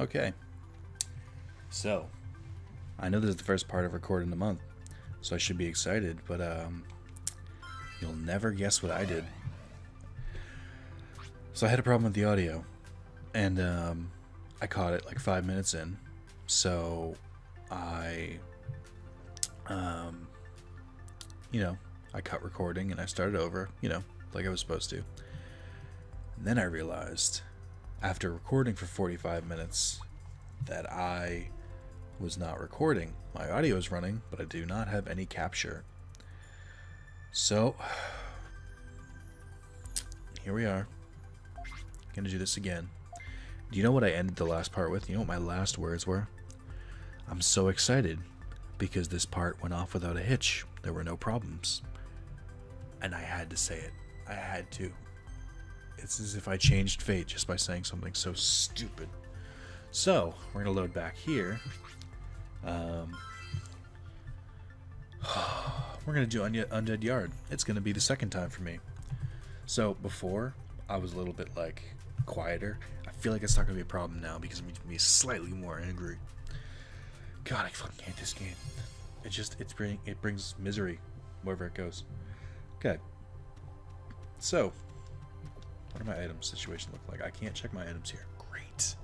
Okay. So, I know this is the first part of recording the month, so I should be excited, but you'll never guess what I did. So I had a problem with the audio, and I caught it like 5 minutes in, so I, I cut recording and I started over, like I was supposed to. And then I realized, after recording for 45 minutes, that I was not recording. My audio is running, but I do not have any capture. So, here we are. Gonna do this again. Do you know what I ended the last part with? You know what my last words were? I'm so excited because this part went off without a hitch. There were no problems. And I had to say it. I had to. It's as if I changed fate just by saying something so stupid. So, we're going to load back here. We're going to do Undead Yard. It's going to be the second time for me. So, before, I was a little bit, quieter. I feel like it's not going to be a problem now because I'm going to be slightly more angry. God, I fucking hate this game. It brings misery wherever it goes. Okay. So, what do my items situation look like? I can't check my items here. Great.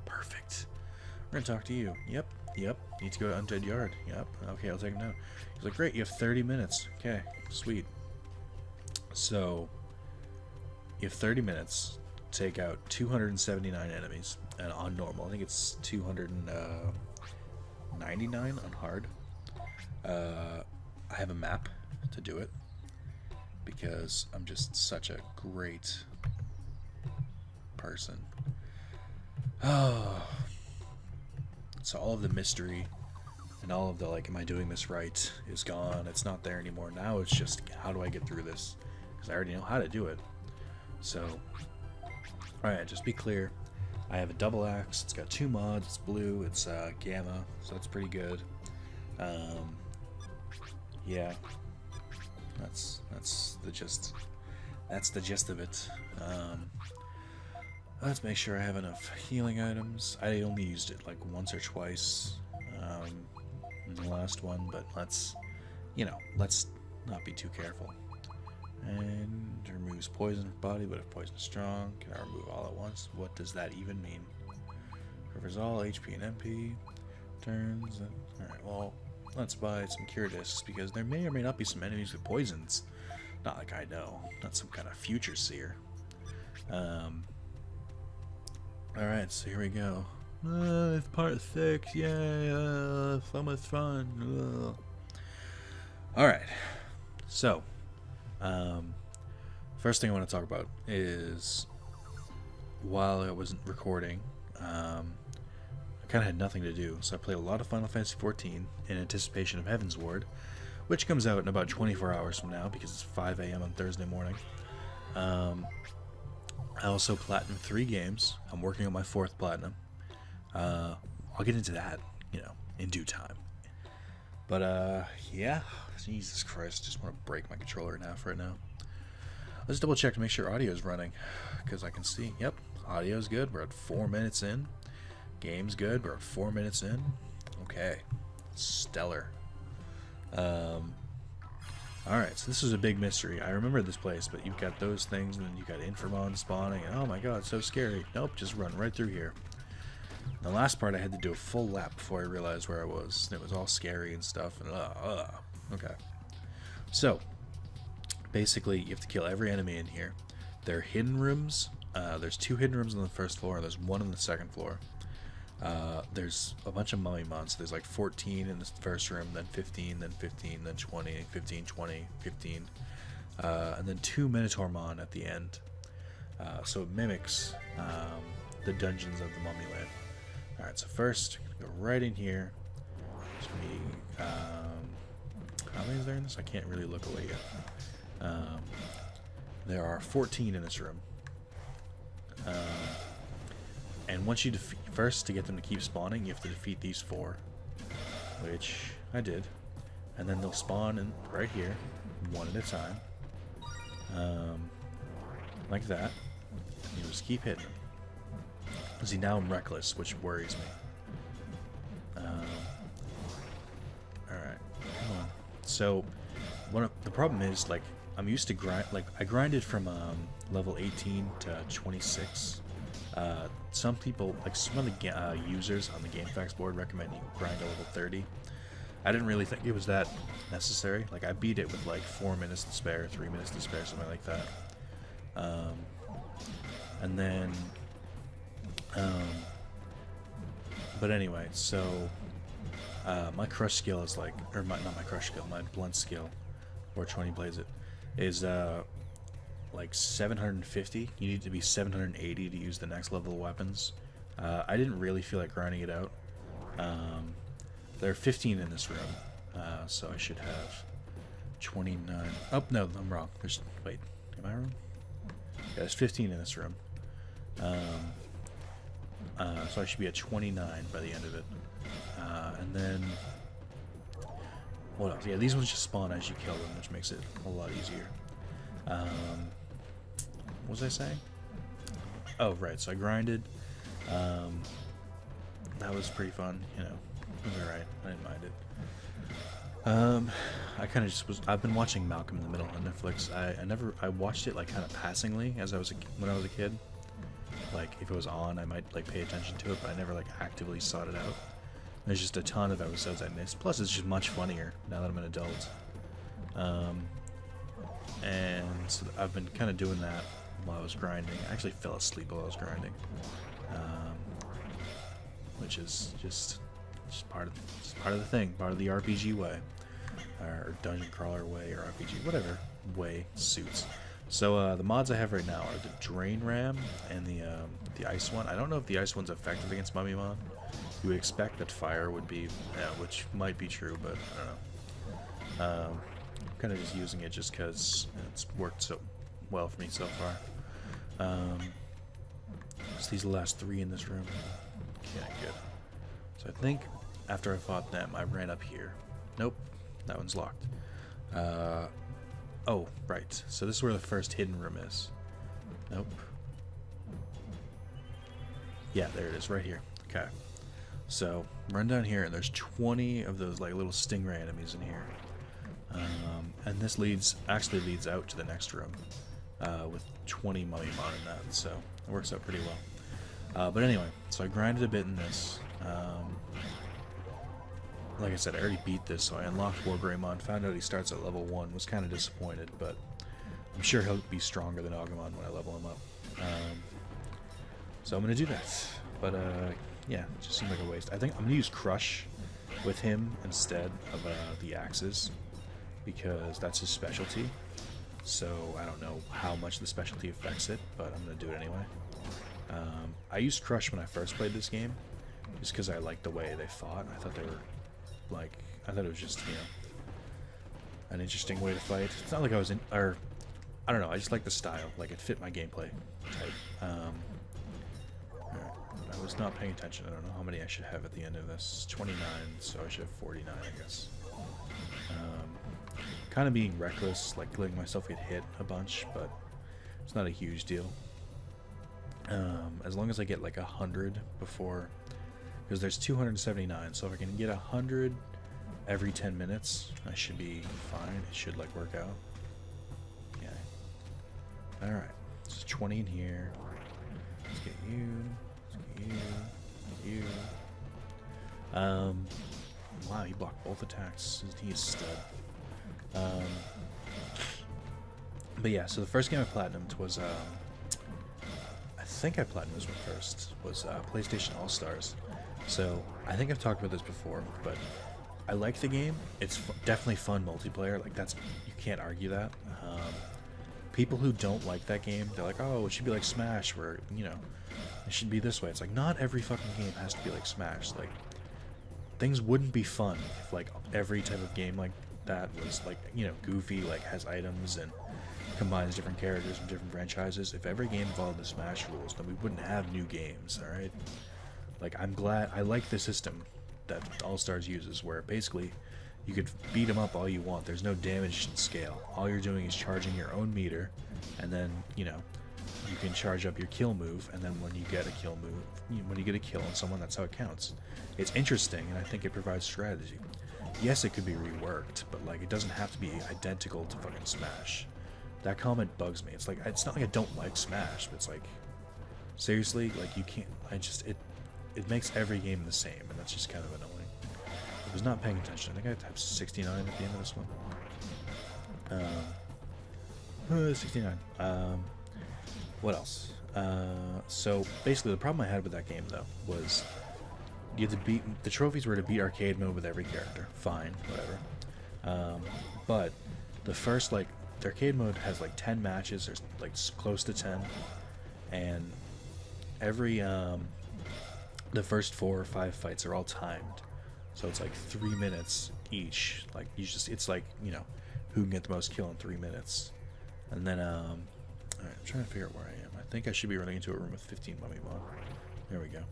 Perfect. We're going to talk to you. Yep. Need to go to Undead Yard. Yep. Okay, I'll take him down. He's like, great, you have 30 minutes. Okay, sweet. So, you have 30 minutes to take out 279 enemies. And on normal, I think it's 299 on hard. I have a map to do it because I'm just such a great person. Oh, so all of the mystery and all of the am I doing this right is gone. It's not there anymore. Now it's just how do I get through this, because I already know how to do it. So alright, just be clear, I have a double axe. It's got 2 mods. It's blue, it's gamma, so that's pretty good. Yeah, that's the gist of it. Let's make sure I have enough healing items. I only used it once or twice in the last one, but let's not be too careful. And removes poison from body, but if poison is strong, can I remove all at once? What does that even mean? Covers all HP and MP. Turns. Alright, well, let's buy some cure discs because there may or may not be some enemies with poisons. Not like I know. Not some kind of future seer. Alright, so here we go. It's part 6. Yay! So much fun. Alright. So, first thing I want to talk about is while I wasn't recording, I kind of had nothing to do, so I played a lot of Final Fantasy XIV in anticipation of Heaven's Ward, which comes out in about 24 hours from now because it's 5 a.m. on Thursday morning. I also platinum 3 games. I'm working on my 4th platinum. I'll get into that, in due time. But, yeah. Jesus Christ, just want to break my controller in half right now. Let's double check to make sure audio is running, because I can see, yep, audio's good. We're at 4 minutes in. Game's good. We're at 4 minutes in. Okay. Stellar. Alright, so this is a big mystery. I remember this place, but you've got those things, and then you've got Infamon spawning, and oh my god, so scary. Nope, just run right through here. The last part I had to do a full lap before I realized where I was. It was all scary and stuff, and okay. So, basically, you have to kill every enemy in here. There are hidden rooms. There's 2 hidden rooms on the first floor, and there's 1 on the second floor. There's a bunch of mummy mons. There's 14 in the first room, then 15, then 15, then 20, 15, 20, 15, and then 2 Minotaur mon at the end. So it mimics the dungeons of the Mummy Land. Alright, so first, go right in here. There's gonna be, how many is there in this? I can't really look away yet. There are 14 in this room. And once you defeat, first, to get them to keep spawning, you have to defeat these 4, which I did. And then they'll spawn in right here, one at a time, like that. You just keep hitting them. See, now I'm reckless, which worries me. Alright, come on. So, the problem is, like, I'm used to grind, like, I grinded from level 18 to 26. Some people, like, some of the users on the GameFAQs board recommend you grind to level 30. I didn't really think it was that necessary. Like, I beat it with, like, 4 minutes to spare, 3 minutes to spare, something like that. And then, but anyway, so, my crush skill is like, or not my crush skill, my blunt skill, or 20 plays it, is, like 750. You need to be 780 to use the next level of weapons. I didn't really feel like grinding it out. There are 15 in this room, so I should have 29. Oh, no, I'm wrong. Wait, am I wrong? Yeah, there's 15 in this room. So I should be at 29 by the end of it. And then, what else? Yeah, these ones just spawn as you kill them, which makes it a lot easier. What was I saying? Oh, right, so I grinded. That was pretty fun, you know. It was alright, I didn't mind it. I kind of just was. I've been watching Malcolm in the Middle on Netflix. I watched it like kind of passingly as when I was a kid. Like if it was on, I might like pay attention to it, but I never like actively sought it out. There's just a ton of episodes I missed. Plus, it's just much funnier now that I'm an adult. And so I've been kind of doing that while I was grinding. I actually fell asleep while I was grinding, which is just part of the thing, part of the RPG way, or dungeon crawler way, or RPG, whatever way suits. So the mods I have right now are the Drain Ram and the Ice one. I don't know if the Ice one's effective against Mummymon. You would expect that fire would be, which might be true, but I don't know. I'm kind of just using it just because it's worked so well for me so far. So these are the last 3 in this room. Okay, good. So I think after I fought them, I ran up here. Nope, that one's locked. Oh, right. So this is where the first hidden room is. Nope. Yeah, there it is, right here. Okay. So, run down here, and there's 20 of those like little stingray enemies in here. And this actually leads out to the next room, with 20 Mummymon in that, so it works out pretty well. But anyway, so I grinded a bit in this. Like I said, I already beat this, so I unlocked War Greymon, found out he starts at level 1, was kind of disappointed, but I'm sure he'll be stronger than Agumon when I level him up. So I'm going to do that. But, yeah, it just seemed like a waste. I think I'm going to use Crush with him instead of the axes, because that's his specialty. So I don't know how much the specialty affects it, but I'm going to do it anyway. I used Crush when I first played this game, just because I liked the way they fought. I thought they were, like, I thought it was just, you know, an interesting way to fight. It's not like I was in, or, I don't know, I just like the style. Like, it fit my gameplay type. I was not paying attention. I don't know how many I should have at the end of this. 29, so I should have 49, I guess. Kind of being reckless, like letting myself get hit a bunch, but it's not a huge deal. As long as I get like 100 before, because there's 279, so if I can get 100 every 10 minutes, I should be fine. It should like work out. Okay. All right. So 20 in here. Let's get you. You. Wow, he blocked both attacks. He is stud. But yeah, so the first game I platinumed was, I think I platinumed this one first, was PlayStation All-Stars. So, I think I've talked about this before, but I like the game. It's definitely fun multiplayer, like that's, you can't argue that. People who don't like that game, they're like, oh, it should be like Smash, where, you know, it should be this way. It's like, not every fucking game has to be like Smash. Like, things wouldn't be fun if, like, every type of game like that was, like, you know, goofy, like, has items and combines different characters from different franchises. If every game followed the Smash rules, then we wouldn't have new games, alright? Like, I'm glad, I like the system that All-Stars uses, where basically you could beat them up all you want. There's no damage scale. All you're doing is charging your own meter, and then, you know, you can charge up your kill move, and then when you get a kill move, when you get a kill on someone, that's how it counts. It's interesting, and I think it provides strategy. Yes, it could be reworked, but like it doesn't have to be identical to fucking Smash. That comment bugs me. It's like, it's not like I don't like Smash, but it's like, seriously, like you can't. It makes every game the same, and that's just kind of annoying. I was not paying attention. I think I typed 69 at the end of this one. 69. What else? So basically, the problem I had with that game though was you had to beat the trophies were to beat arcade mode with every character. Fine, whatever. But the first the arcade mode has like 10 matches, or like close to 10, and every the first 4 or 5 fights are all timed, so it's like 3 minutes each. Like it's like, you know, who can get the most kill in 3 minutes, and then alright, I'm trying to figure out where I am. I think I should be running into a room with 15 Mummy Bomb. There we go.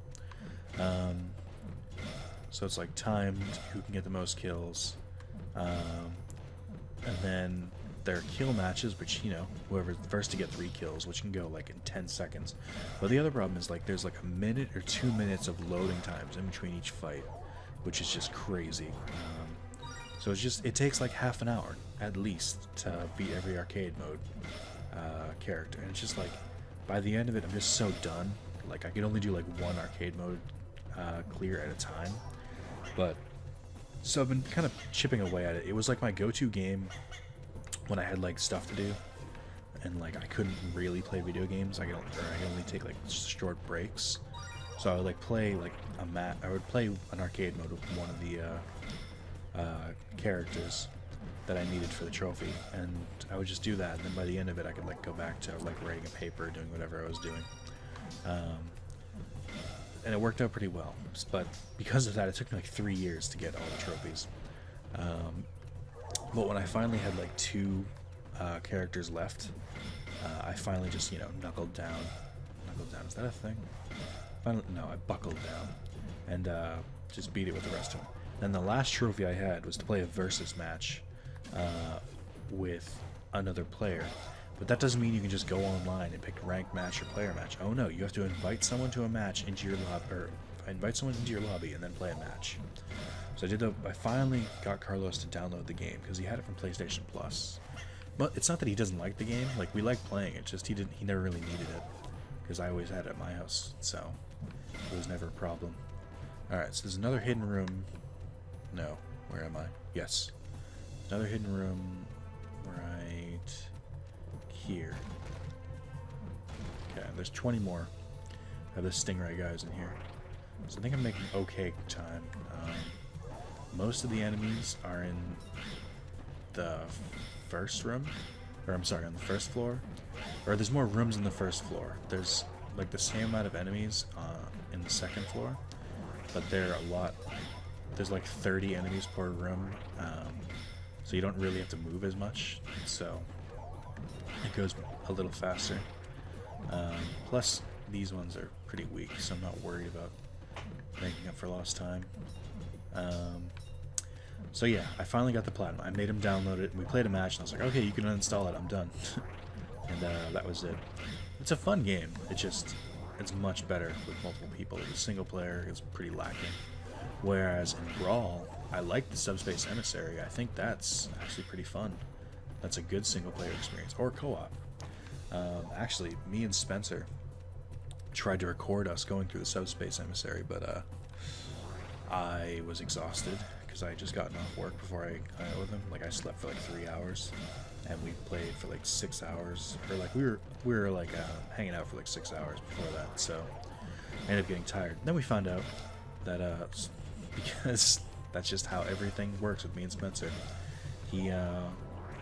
So it's like timed, who can get the most kills, and then there are kill matches, which, you know, whoever's the first to get 3 kills, which can go like in 10 seconds. But the other problem is like there's like a minute or 2 minutes of loading times in between each fight, which is just crazy. So it takes like half an hour at least to beat every arcade mode character, and it's just like by the end of it I'm just so done. Like I could only do like 1 arcade mode clear at a time, but so I've been kind of chipping away at it. It was like my go-to game when I had like stuff to do, and like I couldn't really play video games. I could only take like short breaks. So I would like play like I would play an arcade mode with one of the characters that I needed for the trophy, and I would just do that, and then by the end of it I could like go back to like writing a paper, doing whatever I was doing, and it worked out pretty well. But because of that, it took me like 3 years to get all the trophies. But when I finally had like 2 characters left, I finally just, you know, knuckled down, is that a thing? No, I buckled down, and just beat it with the rest of them. And the last trophy I had was to play a versus match with another player. But that doesn't mean you can just go online and pick ranked match or player match. Oh no, you have to invite someone to a match into your lobby, or invite someone into your lobby and then play a match. So I finally got Carlos to download the game because he had it from PlayStation Plus. But it's not that he doesn't like the game. Like, we like playing it, just he never really needed it because I always had it at my house, so it was never a problem. All right, so there's another hidden room. No, where am I? Yes, another hidden room right here. Okay, there's 20 more of the Stingray guys in here, so I think I'm making okay time. Most of the enemies are in the first room, or I'm sorry, on the first floor. Or there's more rooms in the first floor. There's like the same amount of enemies in the second floor, but they're a lot. There's like 30 enemies per room, so you don't really have to move as much, so it goes a little faster. Plus, these ones are pretty weak, so I'm not worried about making up for lost time. So yeah, I finally got the platinum. I made him download it, and we played a match, and I was like, okay, you can uninstall it, I'm done. And that was it. It's a fun game. It's much better with multiple people. The single player is pretty lacking. Whereas in Brawl, I like the Subspace Emissary. I think that's actually pretty fun. That's a good single player experience, or co-op. Actually, me and Spencer tried to record us going through the Subspace Emissary, but I was exhausted because I had just gotten off work before I hung out with him. Like, I slept for like 3 hours, and we played for like 6 hours, or like we were like hanging out for like 6 hours before that. So I ended up getting tired. And then we found out that because that's just how everything works with me and Spencer, he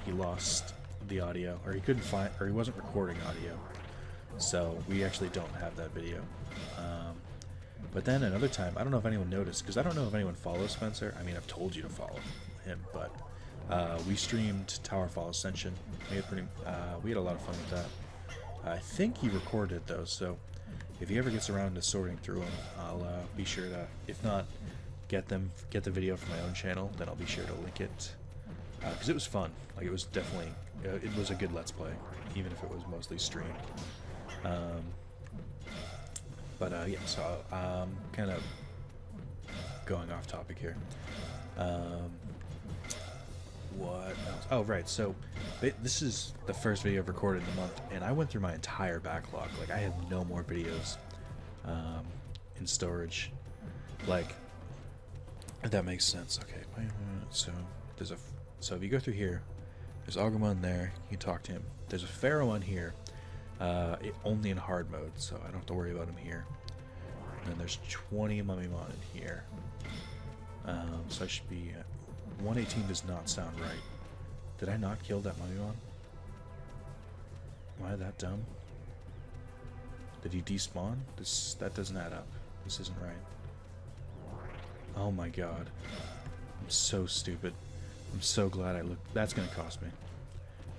lost the audio, or he couldn't find, or he wasn't recording audio. So we actually don't have that video. But then another time, I don't know if anyone noticed, because I don't know if anyone follows Spencer. I mean, I've told you to follow him, but we streamed Towerfall Ascension. We had a lot of fun with that. I think he recorded those, so if he ever gets around to sorting through them, I'll be sure to, if not, get the video from my own channel, then I'll be sure to link it, because it was fun. Like, it was definitely, it was a good Let's Play, even if it was mostly streamed. Um, yeah, so kind of going off topic here. What else? Oh, right. So this is the first video I've recorded in the month, and I went through my entire backlog. Like, I have no more videos in storage. Like, if that makes sense. Okay. So so if you go through here, there's Agumon there. You can talk to him. There's a Pharaoh on here, only in hard mode, so I don't have to worry about him here. And then there's 20 Mummymon in here. So I should be 118 does not sound right. Did I not kill that Mummymon? Am I that dumb? Did he despawn? That doesn't add up. This isn't right. Oh my god. I'm so stupid. I'm so glad I looked. That's gonna cost me.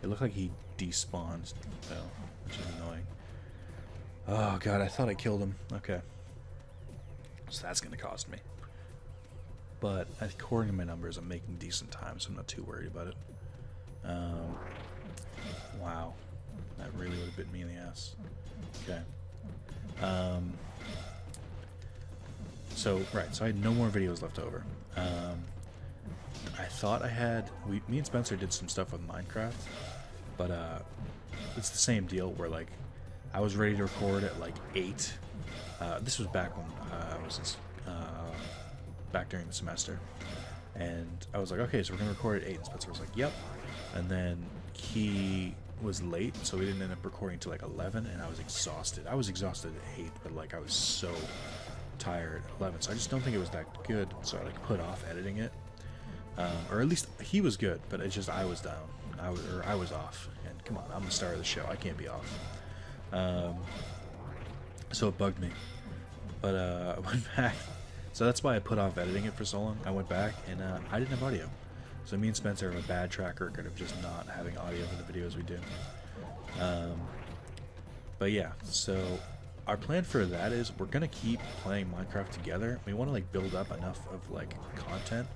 It looked like he despawned, though, which is annoying. Oh god, I thought I killed him. Okay. So that's gonna cost me. But according to my numbers, I'm making decent time, so I'm not too worried about it. Wow. That really would have bit me in the ass. Okay. So I had no more videos left over. I thought I had... me and Spencer did some stuff with Minecraft, but it's the same deal where, like, I was ready to record at, like, 8. This was back when I was back during the semester, and I was like, okay, so we're gonna record at 8, and Spencer was like, yep, and then he was late, so we didn't end up recording till like 11, and I was exhausted. I was exhausted at 8, but like I was so tired at 11, so I just don't think it was that good, so I like put off editing it, or at least he was good, but it's just I was down, I was off, and come on, I'm the star of the show, I can't be off. So it bugged me, but I went back. So that's why I put off editing it for so long. I went back, and I didn't have audio. So me and Spencer have a bad track record of just not having audio for the videos we do. But yeah, so our plan for that is we're going to keep playing Minecraft together. We want to like build up enough of like content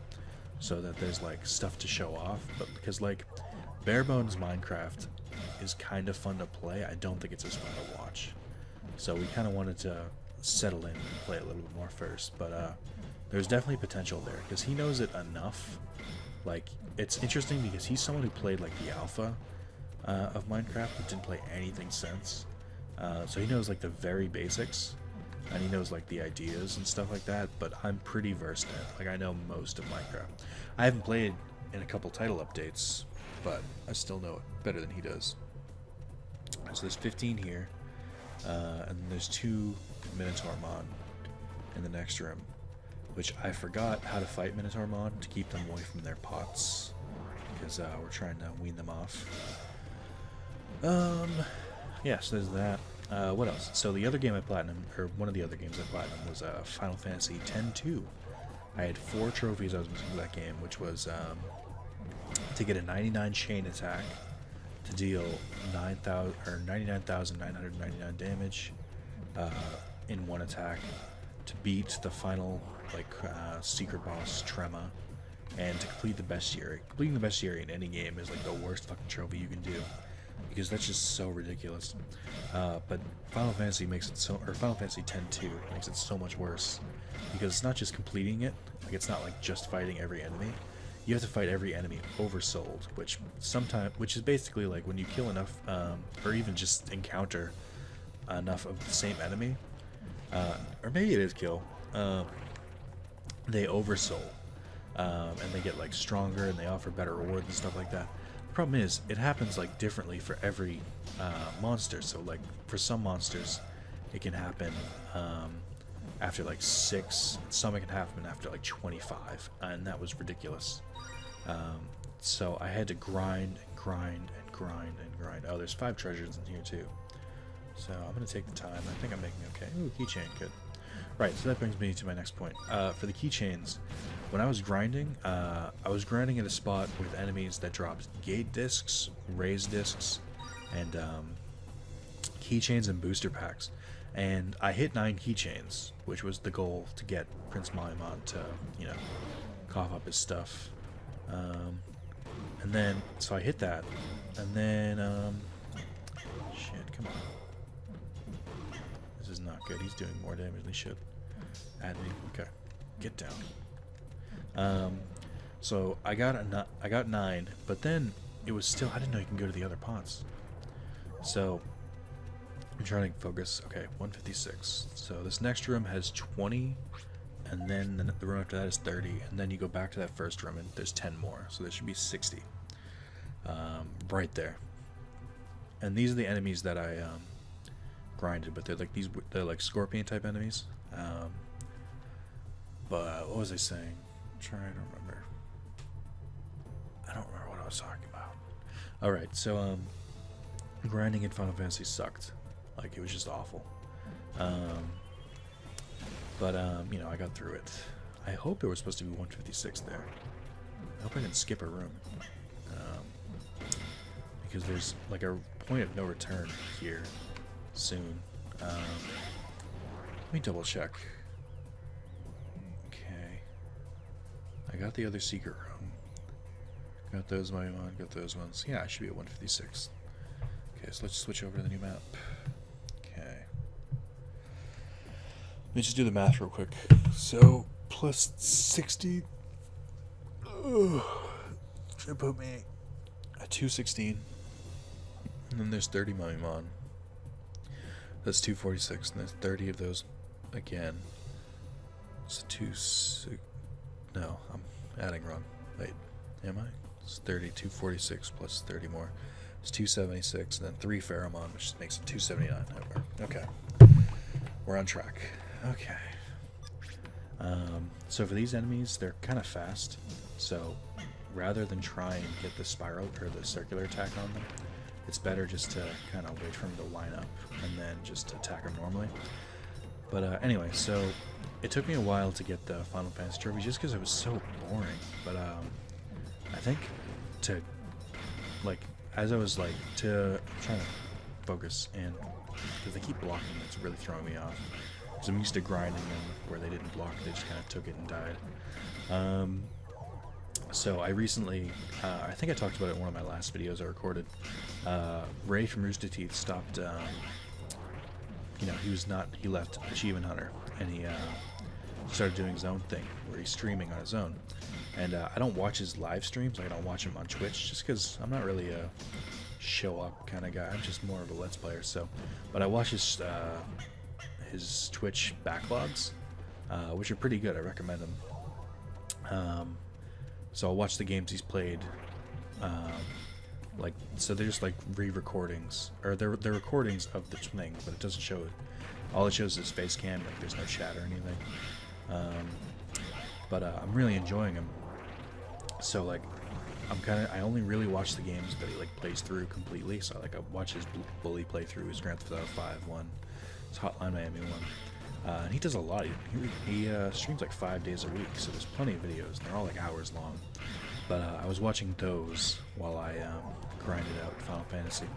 so that there's like stuff to show off. But because like bare bones Minecraft is kind of fun to play, I don't think it's as fun to watch. So we kind of wanted to settle in and play a little bit more first, but there's definitely potential there because he knows it enough. Like, it's interesting because he's someone who played like the alpha of Minecraft but didn't play anything since, so he knows like the very basics, and he knows like the ideas and stuff like that, but I'm pretty versed in it. Like, I know most of Minecraft. I haven't played in a couple title updates, but I still know it better than he does. So there's 15 here, and there's 2 Minotaurmon in the next room, which I forgot how to fight Minotaurmon to keep them away from their pots, because we're trying to wean them off. Yeah, so there's that. What else? So the other game I platinum, or one of the other games I platinum, was Final Fantasy X-2. I had 4 trophies I was missing for that game, which was to get a 99 chain attack to deal 99,999 damage in one attack, to beat the final secret boss Trema, and to complete the bestiary. Completing the bestiary in any game is like the worst fucking trophy you can do, because that's just so ridiculous. But Final Fantasy makes it so, or Final Fantasy X-2 makes it so much worse, because it's not just completing it. Like, it's not like just fighting every enemy. You have to fight every enemy oversold, which is basically like when you kill enough, or even just encounter enough of the same enemy, or maybe it is kill. They oversoul, and they get like stronger, and they offer better rewards and stuff like that. The problem is, it happens like differently for every monster. So like for some monsters, it can happen after like 6. Some it can happen after like 25, and that was ridiculous. So I had to grind and grind and grind and grind. Oh, there's 5 treasures in here too. So I'm gonna take the time. I think I'm making okay. Ooh, keychain, good. Right, so that brings me to my next point. For the keychains, when I was grinding at a spot with enemies that dropped gate discs, raise discs, and keychains and booster packs. And I hit 9 keychains, which was the goal, to get Prince Maimon to, you know, cough up his stuff. And then, so I hit that, and then, shit, come on. This is not good. He's doing more damage than he should. At me. Okay. Get down. So I got 9, but then it was still, I didn't know you can go to the other pots. So I'm trying to focus. Okay, 156. So this next room has 20, and then the room after that is 30, and then you go back to that first room and there's 10 more. So there should be 60. Right there. And these are the enemies that I grinded, but they're like scorpion type enemies. But what was I saying? I'm trying to remember. I don't remember what I was talking about. Alright, so grinding in Final Fantasy sucked. Like, it was just awful. But you know, I got through it. I hope there was supposed to be 156 there. I hope I didn't skip a room. Because there's like a point of no return here soon. Let me double check. Okay. I got the other secret room. Got those Digimon, got those ones. Yeah, I should be at 156. Okay, so let's switch over to the new map. Okay. Let me just do the math real quick. So, plus 60. Should put me at 216. And then there's 30 Digimon. That's 246, and there's 30 of those again. It's no, I'm adding wrong. Wait, am I? It's 30, 246 plus 30 more. It's 276, and then 3 Pheromon, which makes it 279. Okay. We're on track. Okay. So for these enemies, they're kind of fast. So rather than try and get the spiral or the circular attack on them, it's better just to kind of wait for them to line up and then just attack them normally. But anyway, so it took me a while to get the Final Fantasy trophy just because it was so boring. But I think to, like, as I was like, trying to focus and, because they keep blocking, it's really throwing me off. Because I'm used to grinding them where they didn't block, they just kind of took it and died. So I recently, I think I talked about it in one of my last videos I recorded. Ray from Rooster Teeth stopped, you know, he left Achievement Hunter, and he started doing his own thing, where he's streaming on his own. And I don't watch his live streams, like I don't watch him on Twitch, just because I'm not really a show-up kind of guy, I'm just more of a Let's Player, so. But I watch his Twitch backlogs, which are pretty good, I recommend them. So I'll watch the games he's played, like, so they're just like re-recordings, or they're recordings of the thing, but it doesn't show it. All it shows is face cam, like there's no chat or anything. But I'm really enjoying him. So like, I only really watch the games that he like plays through completely. So like I watch his Bully playthrough, his Grand Theft Auto 5 one, his Hotline Miami one. And he does a lot. He streams like 5 days a week, so there's plenty of videos. And they're all like hours long. But I was watching those while I grinded out Final Fantasy.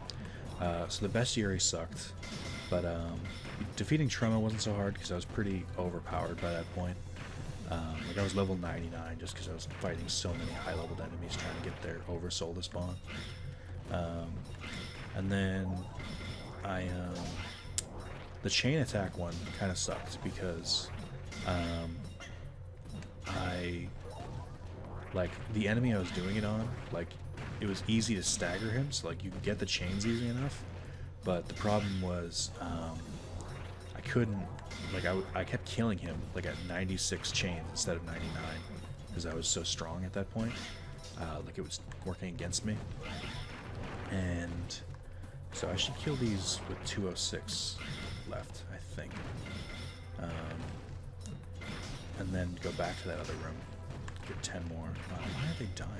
So the bestiary sucked, but defeating Trema wasn't so hard because I was pretty overpowered by that point. Like I was level 99 just because I was fighting so many high-leveled enemies trying to get their oversoul to spawn. And then the chain attack one kind of sucked because like the enemy I was doing it on, like it was easy to stagger him, so like you could get the chains easy enough, but the problem was I couldn't, like I kept killing him like at 96 chains instead of 99 because I was so strong at that point, like it was working against me. And so I should kill these with 206 left, I think. And then go back to that other room. Get 10 more. Why are they dying?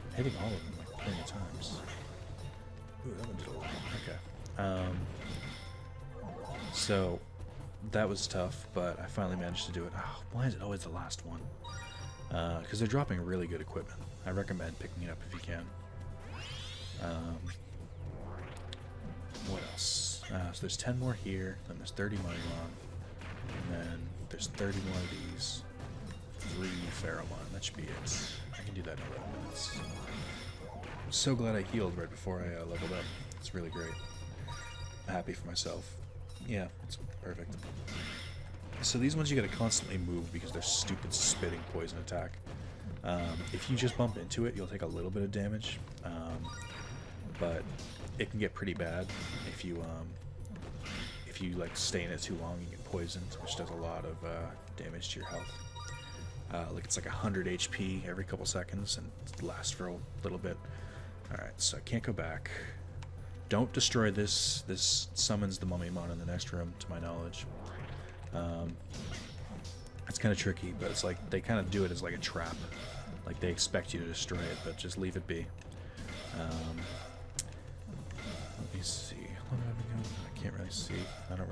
I'm hitting all of them like plenty of times. Ooh, that one did a lot. Okay. So that was tough, but I finally managed to do it. Oh, why is it always the last one? Because they're dropping really good equipment. I recommend picking it up if you can. What else? So there's 10 more here, then there's 30 Digimon, and then there's 30 more of these. 3 Pheromon, that should be it. I can do that in 11 minutes. I'm so glad I healed right before I leveled up. It's really great. I'm happy for myself. Yeah, it's perfect. So these ones you gotta constantly move because they're stupid spitting poison attack. If you just bump into it, you'll take a little bit of damage, but it can get pretty bad if you like stay in it too long. You get poisoned, which does a lot of damage to your health. Like it's like 100 HP every couple seconds and it lasts for a little bit. Alright, so I can't go back. Don't destroy this. This summons the Mummymon in the next room, to my knowledge. It's kind of tricky, but it's like they kind of do it as like a trap. Like they expect you to destroy it, but just leave it be. Let me see. What have I been doing? I can't really see. I don't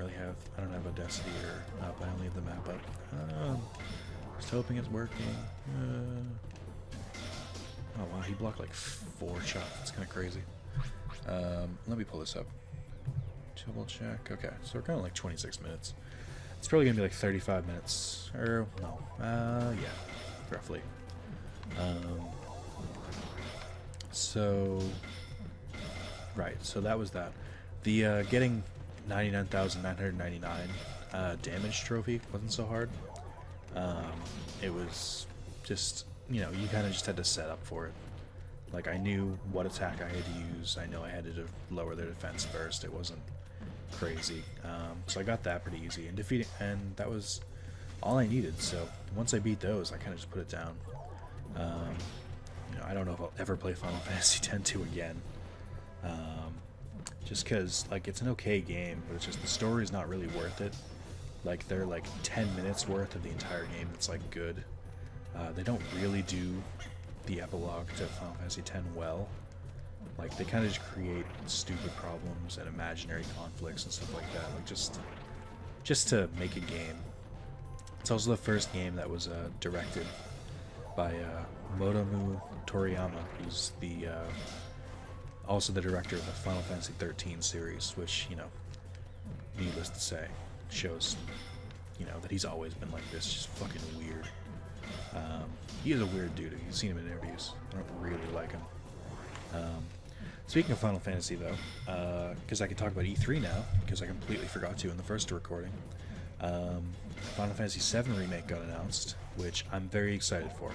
have Audacity or up. I only have the map up. Just hoping it's working. Oh wow, he blocked like 4 shots. That's kind of crazy. Let me pull this up. Double check. Okay, so we're kind of like 26 minutes. It's probably gonna be like 35 minutes, or no? Yeah, roughly. So right, so that was that. The getting 99,999 damage trophy wasn't so hard. It was just, you know, you kind of just had to set up for it. Like I knew what attack I had to use. I know I had to lower their defense first. It wasn't crazy, so I got that pretty easy and that was all I needed. So once I beat those, I kind of just put it down. You know, I don't know if I'll ever play Final Fantasy X-2 again, just because like it's an okay game, but it's just the story is not really worth it. Like they're like 10 minutes worth of the entire game that's like good. They don't really do the epilogue to Final Fantasy X well. Like they kind of just create stupid problems and imaginary conflicts and stuff like that. Like just to make a game. It's also the first game that was directed by Motomu Toriyama, who's the also the director of the Final Fantasy 13 series, which, you know, needless to say, shows, you know, that he's always been like this, just fucking weird. He is a weird dude. You've seen him in interviews. I don't really like him. Speaking of Final Fantasy, though, because I can talk about E3 now, because I completely forgot to in the first recording, Final Fantasy VII Remake got announced, which I'm very excited for.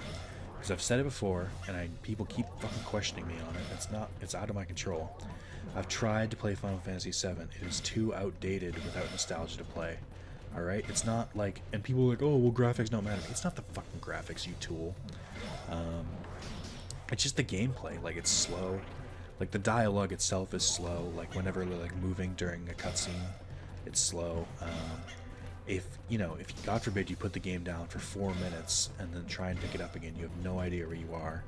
Because I've said it before, and people keep fucking questioning me on it. It's out of my control. I've tried to play Final Fantasy VII. It is too outdated without nostalgia to play. Alright? It's not like, and people are like, oh, well, graphics don't matter. It's not the fucking graphics, you tool. It's just the gameplay. Like, it's slow. Like, the dialogue itself is slow. Like, whenever they're, like, moving during a cutscene, it's slow. If God forbid you put the game down for 4 minutes and then try and pick it up again, you have no idea where you are.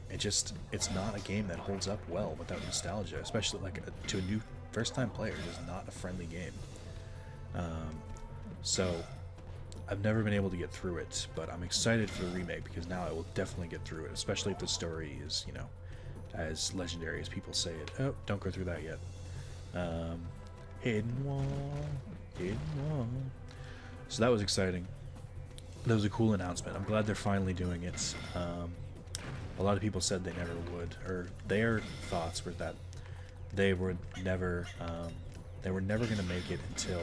It's not a game that holds up well without nostalgia, especially like to a new first-time player. It is not a friendly game. So I've never been able to get through it, but I'm excited for the remake because now I will definitely get through it, especially if the story is, you know, as legendary as people say it. Oh, don't go through that yet. Hidden wall. So that was exciting. That was a cool announcement. I'm glad they're finally doing it. A lot of people said they never would, or their thoughts were that they were never going to make it until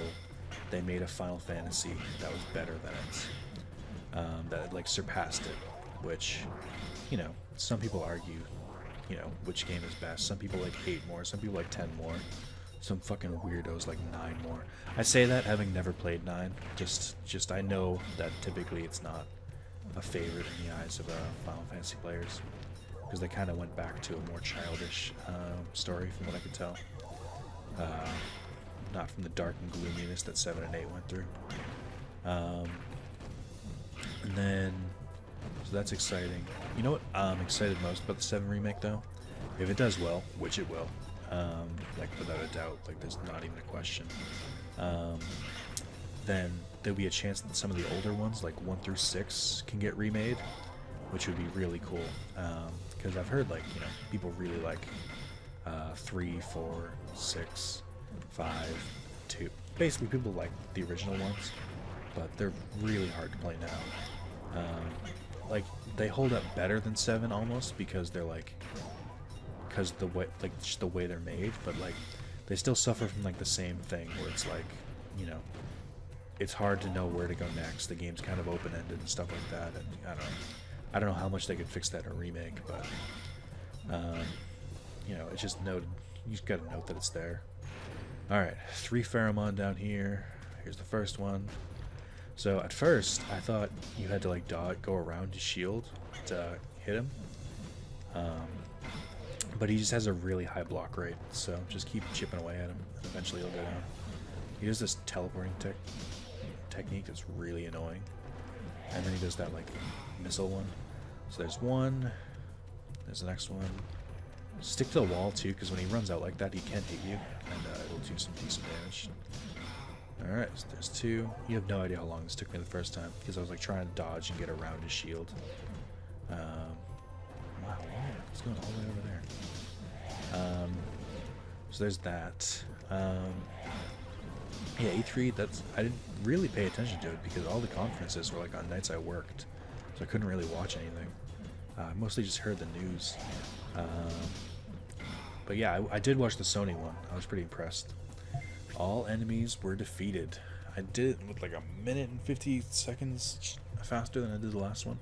they made a Final Fantasy that was better than it, that like surpassed it. Which, you know, some people argue, you know, which game is best. Some people like 8 more. Some people like 10 more. Some fucking weirdos like 9 more. I say that having never played 9. Just I know that typically it's not a favorite in the eyes of Final Fantasy players, because they kind of went back to a more childish story from what I could tell. Not from the dark and gloominess that 7 and 8 went through. And then, so that's exciting. You know what I'm excited most about the 7 remake though? If it does well, which it will, like without a doubt, like there's not even a question, then there'll be a chance that some of the older ones, like 1 through 6, can get remade, which would be really cool. Because I've heard, like, you know, people really like 3, 4, 6, 5, 2. Basically, people like the original ones, but they're really hard to play now. Like, they hold up better than 7 almost, because they're like, because the way, like, just the way they're made, but like they still suffer from like the same thing where it's like, you know, it's hard to know where to go next. The game's kind of open-ended and stuff like that, and I don't know how much they could fix that in a remake, but you know, it's just noted. You just gotta note that it's there. All right, 3 Pheromon down here. Here's the first one. So at first, I thought you had to like go around his shield to hit him, but he just has a really high block rate. So just keep chipping away at him, and eventually he'll go down. He does this teleporting technique that's really annoying, and then he does that like missile one. So there's one. There's the next one. Stick to the wall too, because when he runs out like that, he can't hit you, and it'll do some decent damage. Alright, so there's 2. You have no idea how long this took me the first time, because I was like trying to dodge and get around his shield. Wow, it's going all the way over there. So there's that. Yeah, E3, I didn't really pay attention to it, because all the conferences were like on nights I worked, so I couldn't really watch anything. I mostly just heard the news. But yeah, I did watch the Sony one. I was pretty impressed. All enemies were defeated. I did it with like 1 minute and 50 seconds faster than I did the last one.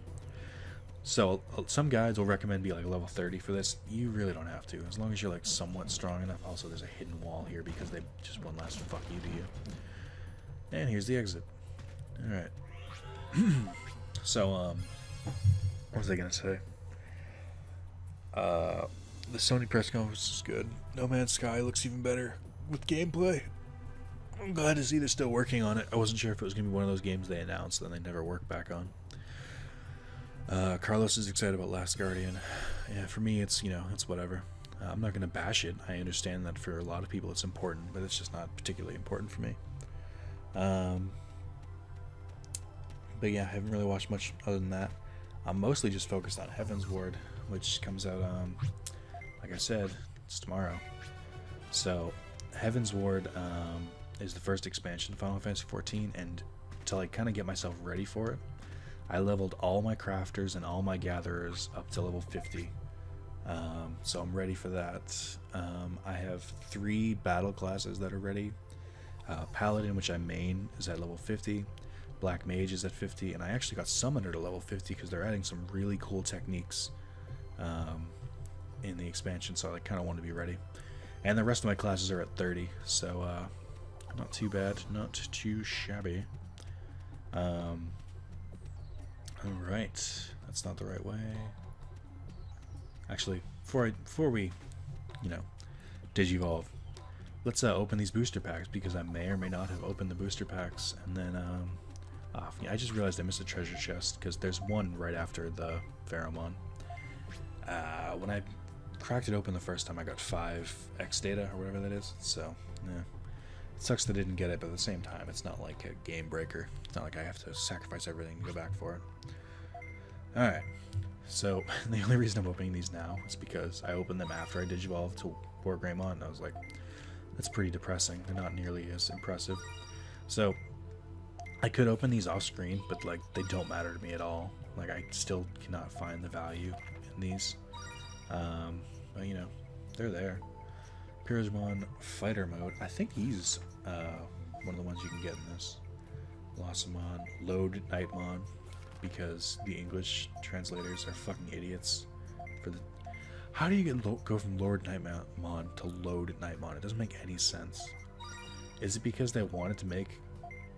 So some guides will recommend be like level 30 for this. You really don't have to, as long as you're like somewhat strong enough. Also, there's a hidden wall here because they just one last fuck you to you. And here's the exit. All right. So what was I gonna say? The Sony press conference is good. No Man's Sky looks even better with gameplay. I'm glad to see they're still working on it. I wasn't sure if it was going to be one of those games they announced and they never worked back on. Carlos is excited about Last Guardian. Yeah, for me, it's, you know, it's whatever. I'm not going to bash it. I understand that for a lot of people it's important, but it's just not particularly important for me. But yeah, I haven't really watched much other than that. I'm mostly just focused on Heaven's Ward, which comes out, like I said, it's tomorrow. So, Heaven's Ward is the first expansion to Final Fantasy XIV, and to like kind of get myself ready for it, I leveled all my crafters and all my gatherers up to level 50. So I'm ready for that. I have 3 battle classes that are ready. Paladin, which I main, is at level 50. Black Mage is at 50, and I actually got Summoner to level 50 because they're adding some really cool techniques in the expansion, so I kind of want to be ready. And the rest of my classes are at 30, so not too bad, not too shabby. Alright, that's not the right way. Actually, before we, you know, Digivolve, let's open these booster packs, because I may or may not have opened the booster packs, and then yeah, I just realized I missed a treasure chest, because there's one right after the Pheromon. When I cracked it open the first time, I got 5 X data, or whatever that is, so, yeah. It sucks that I didn't get it, but at the same time, it's not like a game breaker. It's not like I have to sacrifice everything to go back for it. Alright, so the only reason I'm opening these now is because I opened them after I Digivolved to War Greymon, and I was like, that's pretty depressing. They're not nearly as impressive. So, I could open these off screen, but like, they don't matter to me at all. Like, I still cannot find the value in these. But you know, they're there. Digimon Fighter Mode. I think he's one of the ones you can get in this. Blossamon, Load Nightmon, because the English translators are fucking idiots. For the, how do you go from Lord Nightmon to Load Nightmon? It doesn't make any sense. Is it because they wanted to make,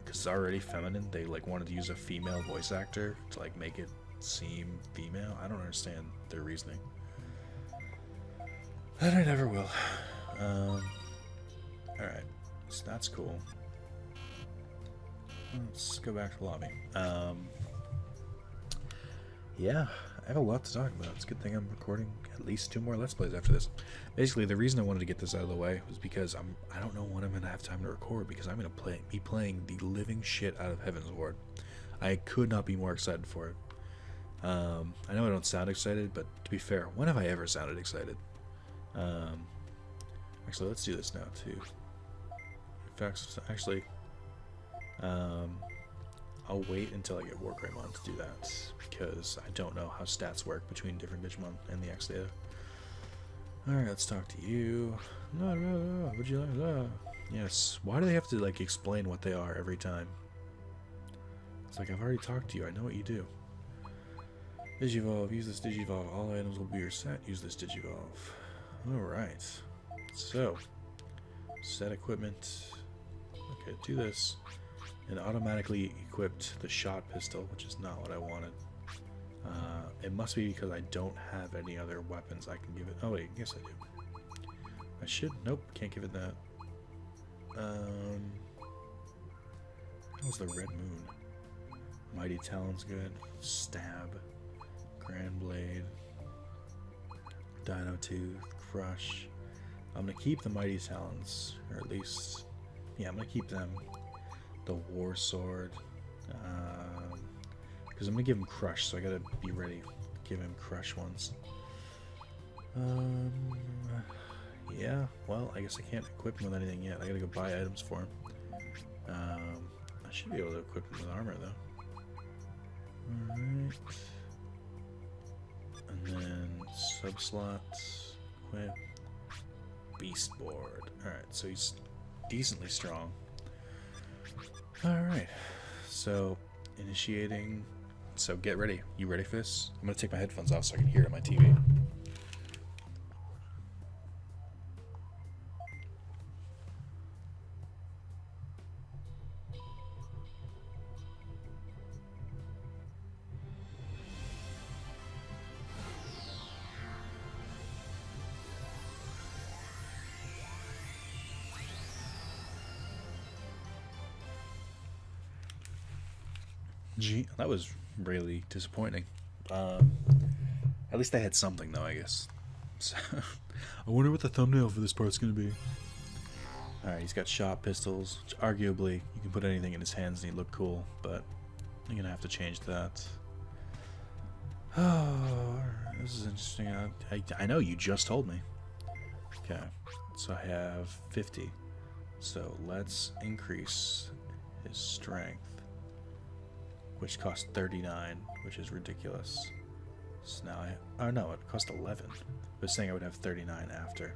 because it's already feminine, they like wanted to use a female voice actor to like make it seem female? I don't understand their reasoning. And I never will. Alright, so that's cool. Let's go back to the lobby. Yeah, I have a lot to talk about. It's a good thing I'm recording at least 2 more Let's Plays after this. Basically, the reason I wanted to get this out of the way was because I don't know when I'm going to have time to record, because I'm going to be playing the living shit out of Heaven's Ward. I could not be more excited for it. I know I don't sound excited, but to be fair, when have I ever sounded excited? Actually, let's do this now too. In fact, actually, I'll wait until I get War Greymon to do that, because I don't know how stats work between different Digimon and the X data. Alright, let's talk to you. No, no, no. Would you like that? Yes. Why do they have to, like, explain what they are every time? It's like, I've already talked to you. I know what you do. Digivolve. Use this Digivolve. All items will be your set. Use this Digivolve. Alright. So, set equipment. Okay, do this. And automatically equipped the shot pistol, which is not what I wanted. It must be because I don't have any other weapons I can give it. Oh wait, yes I do. I should. Nope, can't give it that. How's the Red Moon? Mighty Talon's good. Stab. Grand Blade. Dino Tooth. Crush. I'm gonna keep the Mighty Talons, or at least, yeah, I'm gonna keep them. The War Sword. Because I'm gonna give him Crush, so I gotta be ready to give him Crush once. Yeah, well, I guess I can't equip him with anything yet. I gotta go buy items for him. I should be able to equip him with armor, though. Alright. And then sub-slots. Equip. Beast Board. Alright, so he's decently strong. Alright. So, initiating. So get ready. You ready for this? I'm going to take my headphones off so I can hear it on my TV. Gee, that was really disappointing. At least I had something, though, I guess. So, I wonder what the thumbnail for this part's going to be. Alright, he's got shot pistols, which arguably you can put anything in his hands and he'd look cool, but you're going to have to change that. Oh, this is interesting. I know, you just told me. Okay, so I have 50. So let's increase his strength, which costs 39, which is ridiculous. So now oh no, it cost 11. I was saying I would have 39 after.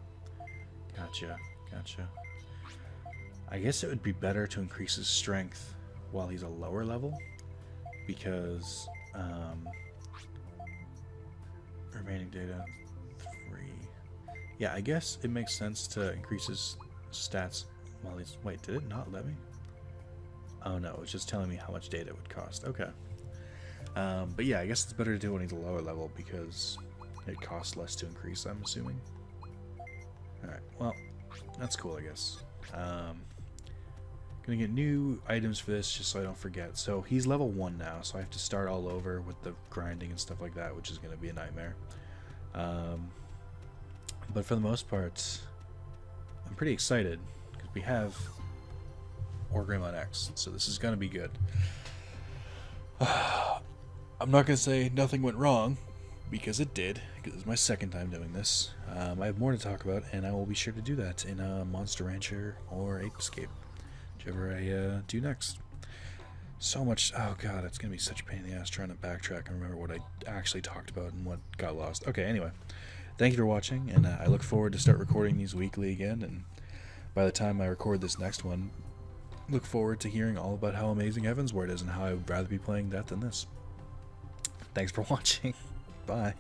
Gotcha, gotcha. I guess it would be better to increase his strength while he's a lower level, because remaining data 3. Yeah, I guess it makes sense to increase his stats while he's. Wait, did it not let me? Oh no, it's just telling me how much data it would cost. Okay. But yeah, I guess it's better to do it when he's a lower level because it costs less to increase, I'm assuming. Alright, well, that's cool, I guess. Gonna get new items for this just so I don't forget. So he's level 1 now, so I have to start all over with the grinding and stuff like that, which is gonna be a nightmare. But for the most part, I'm pretty excited because we have Orgrimmon X, so this is gonna be good. I'm not gonna say nothing went wrong, because it did, because it's my second time doing this. I have more to talk about, and I will be sure to do that in Monster Rancher or Ape Escape, whichever I do next. So much, oh god, it's gonna be such a pain in the ass trying to backtrack and remember what I actually talked about and what got lost. Okay, anyway, thank you for watching, and I look forward to start recording these weekly again, and by the time I record this next one, look forward to hearing all about how amazing Heavensward is and how I would rather be playing that than this. Thanks for watching. Bye.